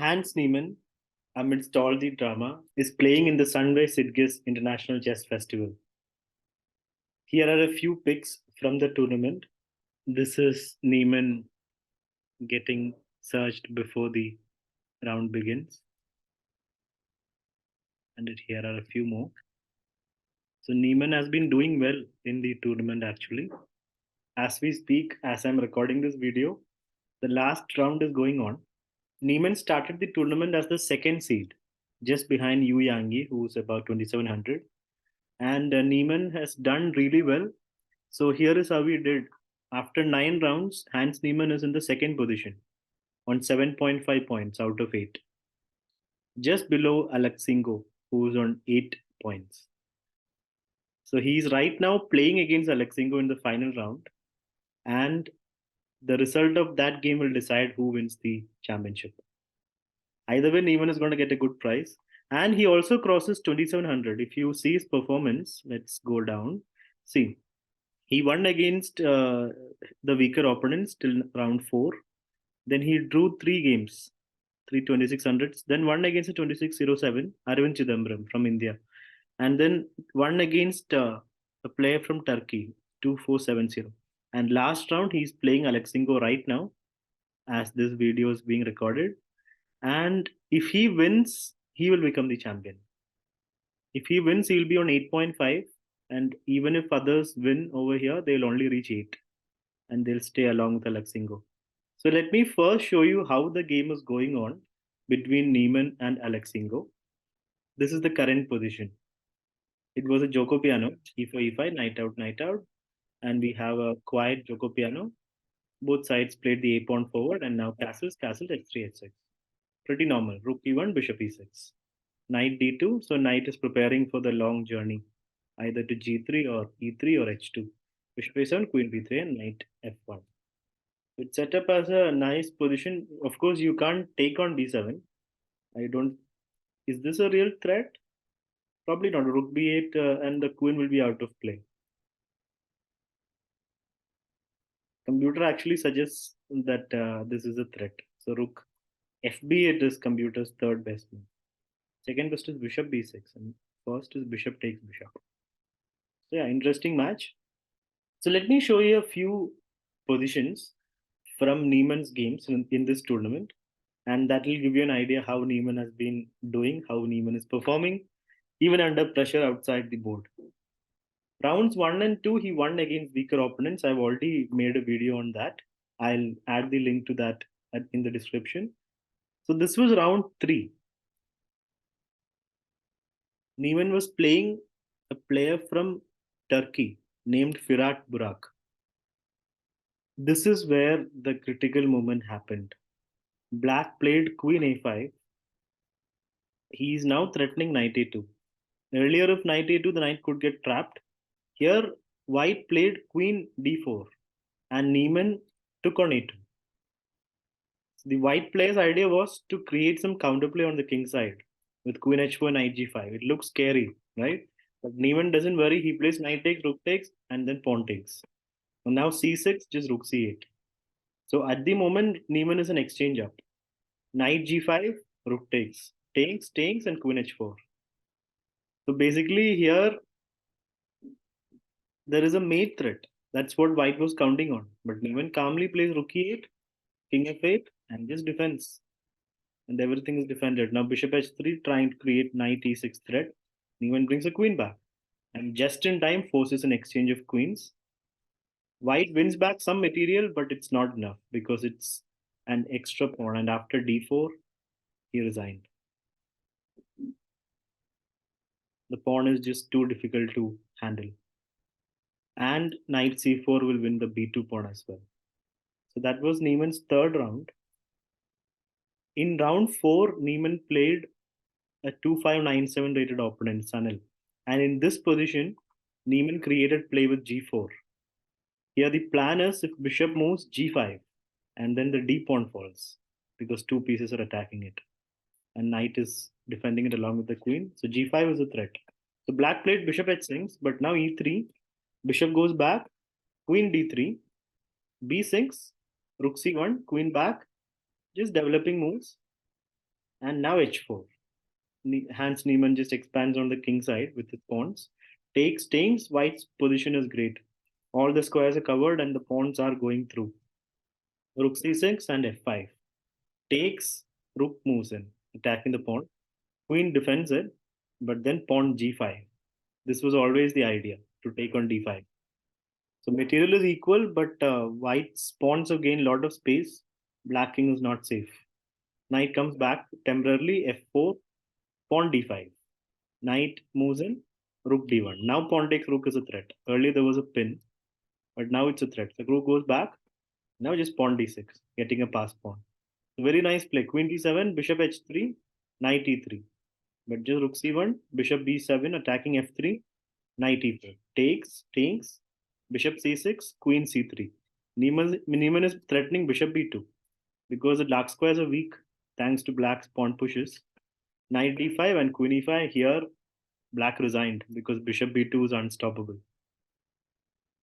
Hans Niemann, amidst all the drama, is playing in the Sunway Sitges International Chess Festival. Here are a few picks from the tournament. This is Niemann getting searched before the round begins. And here are a few more. So Niemann has been doing well in the tournament actually. As we speak, as I'm recording this video, the last round is going on. Niemann started the tournament as the second seed, just behind Yu Yangyi, who's about 2700. And Niemann has done really well. So here is how he did. After 9 rounds, Hans Niemann is in the second position on 7.5 points out of 8, just below Alexingo, who's on 8 points. So he's right now playing against Alexingo in the final round, and the result of that game will decide who wins the championship. Either way, Niemann is going to get a good price. And he also crosses 2700. If you see his performance, let's go down. See, he won against the weaker opponents till round 4. Then he drew 3 games, 3 2600s. Then won against a 2607, Arvind Chidambaram from India. And then won against a player from Turkey, 2470. And last round, he's playing Alexingo right now as this video is being recorded. And if he wins, he will become the champion. If he wins, he'll be on 8.5. And even if others win over here, they'll only reach 8. And they'll stay along with Alexingo. So let me first show you how the game is going on between Niemann and Alexingo. This is the current position. It was a Joko piano, e4, e5, knight out, knight out. And we have a quiet Joko piano. Both sides played the a pawn forward, and now castles, castles, h3, h6. Pretty normal. Rook e1, bishop e6. Knight d2. So knight is preparing for the long journey, either to g3 or e3 or h2. Bishop a7, queen b3, and knight f1. It's set up as a nice position. Of course, you can't take on b7. I don't. Is this a real threat? Probably not. Rook b8 and the queen will be out of play. Computer actually suggests that this is a threat. So rook fb8 is computer's third best move. Second best is bishop b6, and first is bishop takes bishop. So yeah, interesting match. So let me show you a few positions from Niemann's games in this tournament, and that will give you an idea how Niemann has been doing, how Niemann is performing, even under pressure outside the board. Rounds 1 and 2, he won against weaker opponents. I've already made a video on that. I'll add the link to that in the description. So this was round 3. Niemann was playing a player from Turkey named Firat Burak. This is where the critical moment happened. Black played queen a5. He is now threatening knight a2. Earlier, if knight a2, the knight could get trapped. Here, white played queen d4 and Niemann took on a2. So the white player's idea was to create some counterplay on the king side with queen h4, knight g5. It looks scary, right? But Niemann doesn't worry. He plays knight takes, rook takes, and then pawn takes. And now c6, just rook c8. So at the moment, Niemann is an exchange up. Knight g5, rook takes, takes, and queen h4. So basically here, there is a mate threat. That's what white was counting on. But Niemann calmly plays rook e8, king f8, and just defends. And everything is defended. Now bishop h3 trying to create knight e6 threat. Niemann brings a queen back. And just in time forces an exchange of queens. White wins back some material, but it's not enough because it's an extra pawn. And after d4, he resigned. The pawn is just too difficult to handle. And knight c4 will win the b2 pawn as well. So that was Niemann's third round. In round 4, Niemann played a 2597 rated opponent, Sanil. And in this position, Niemann created play with g4. Here the plan is if bishop moves g5 and then the d pawn falls because two pieces are attacking it. And knight is defending it along with the queen. So g5 is a threat. So black played bishop h6, but now e3, bishop goes back, queen d3, b6, rook c1, queen back, just developing moves. And now h4. Hans Niemann just expands on the king side with his pawns. Takes, takes, white's position is great. All the squares are covered and the pawns are going through. Rook c6 and f5. Takes, rook moves in, attacking the pawn. Queen defends it, but then pawn g5. This was always the idea, to take on d5. So material is equal, but white's pawns have gained a lot of space. Black king is not safe. Knight comes back temporarily, f4, pawn d5. Knight moves in, rook d1. Now pawn takes rook is a threat. Earlier there was a pin, but now it's a threat. The rook goes back. Now just pawn d6, getting a pass pawn. Very nice play. Queen d7, bishop h3, knight e3. But just rook c1, bishop b7, attacking f3, knight e4. Takes, takes, bishop c6, queen c3. Niemann is threatening bishop b2 because the dark squares are weak thanks to black's pawn pushes. Knight d5 and queen e5. Here, black resigned because bishop b2 is unstoppable.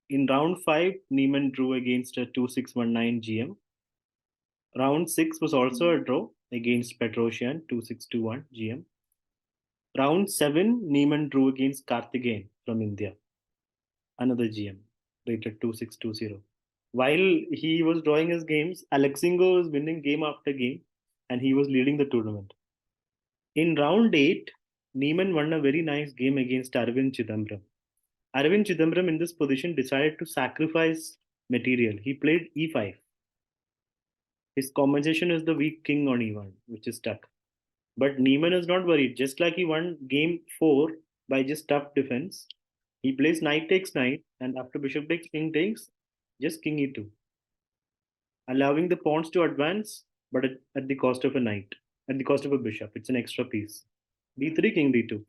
In round 5, Niemann drew against a 2619 GM. Round 6 was also a draw against Petrosian 2621 GM. Round 7, Niemann drew against Karthikeyan from India, another GM, rated 2620. While he was drawing his games, Alexingo was winning game after game and he was leading the tournament. In round 8, Niemann won a very nice game against Arvind Chidambaram. Arvind Chidambaram in this position decided to sacrifice material. He played e5. His compensation is the weak king on e1, which is stuck. But Niemann is not worried. Just like he won game 4 by just tough defense, he plays knight takes knight, and after bishop takes, king takes, just king e2, allowing the pawns to advance, but at the cost of a knight, at the cost of a bishop. It's an extra piece. d3, king d2.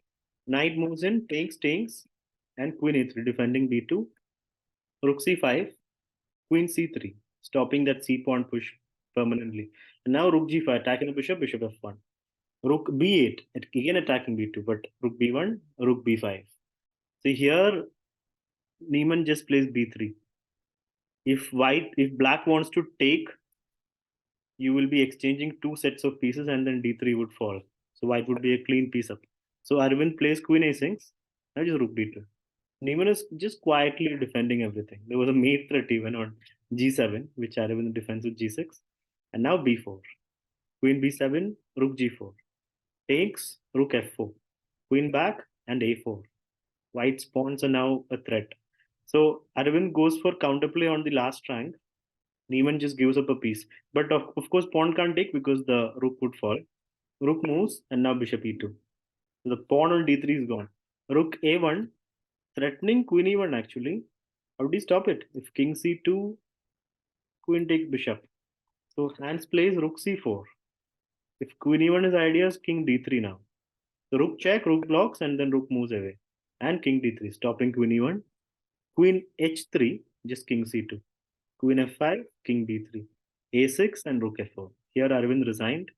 Knight moves in, takes, takes, and queen a3, defending b2. Rook c5, queen c3, stopping that c pawn push permanently. And now rook g5, attacking the bishop, bishop f1. Rook b8, again attacking b2, but rook b1, rook b5. See here, Niemann just plays b3. If black wants to take, you will be exchanging two sets of pieces and then d3 would fall. So white would be a clean piece up. So Arvind plays queen a6, now just rook d2. Niemann is just quietly defending everything. There was a mate threat even on g7, which Arvind defends with g6. And now b4. Queen b7, rook g4. Takes, rook f4. Queen back and a4. White's pawns are now a threat. So Arvind goes for counterplay on the last rank. Niemann just gives up a piece. But of course, pawn can't take because the rook would fall. Rook moves and now bishop e2. So the pawn on d3 is gone. Rook a1, threatening queen e1 actually. How do you stop it? If king c2, queen takes bishop. So Hans plays rook c4. If queen e1 is ideas, king d3 now. So rook check, rook blocks, and then rook moves away. And king d3, stopping queen e1. Queen h3, just king c2. Queen f5, king d3. a6 and rook f4. Here Arvind resigned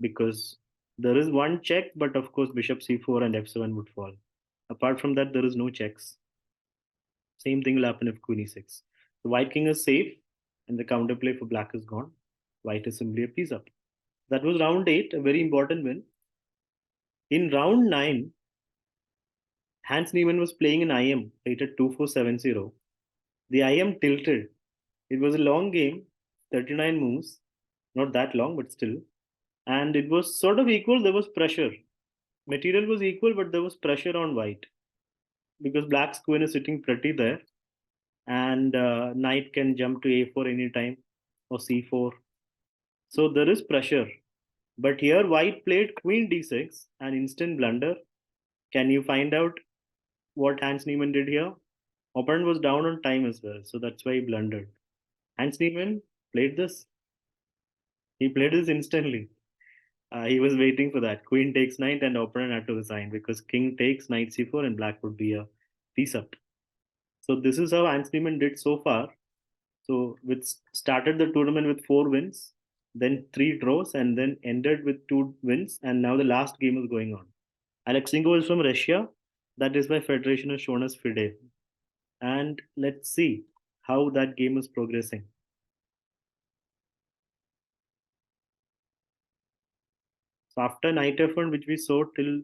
because there is one check, but of course bishop c4 and f7 would fall. Apart from that, there is no checks. Same thing will happen if queen e6. The white king is safe and the counterplay for black is gone. White is simply a piece up. That was round 8, a very important win. In round 9, Hans Niemann was playing an IM rated 2470. The IM tilted. It was a long game, 39 moves, not that long, but still. And it was sort of equal. There was pressure. Material was equal, but there was pressure on white because black's queen is sitting pretty there, and knight can jump to a4 anytime or c4. So there is pressure. But here white played queen d6, an instant blunder. Can you find out what Hans Niemann did here? Opponent was down on time as well, so that's why he blundered. Hans Niemann played this. He played this instantly. He was waiting for that. Queen takes knight, and opponent had to resign because king takes knight c4, and black would be a piece up. So this is how Hans Niemann did so far. So with started the tournament with 4 wins, then 3 draws, and then ended with 2 wins, and now the last game is going on. Alexingo is from Russia. That is why Federation has shown us FIDE. And let's see how that game is progressing. So after knight f1, which we saw till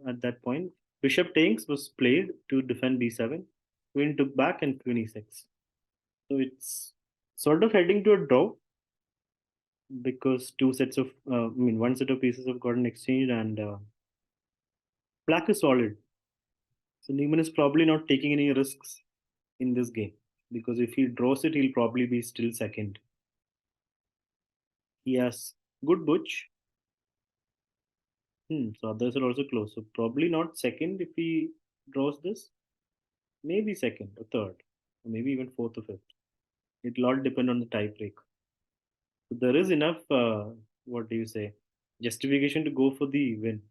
at that point, bishop takes was played to defend b7. Queen took back and queen e6. So it's sort of heading to a draw because one set of pieces have gotten exchanged and black is solid. So Niemann is probably not taking any risks in this game because if he draws it, he'll probably be still second. He has good butch. So others are also close. So probably not second if he draws this. Maybe second or third, or maybe even fourth or fifth. It'll all depend on the tie break. So there is enough, what do you say, justification to go for the win.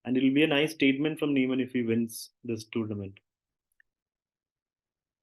And it'll be a nice statement from Niemann if he wins this tournament.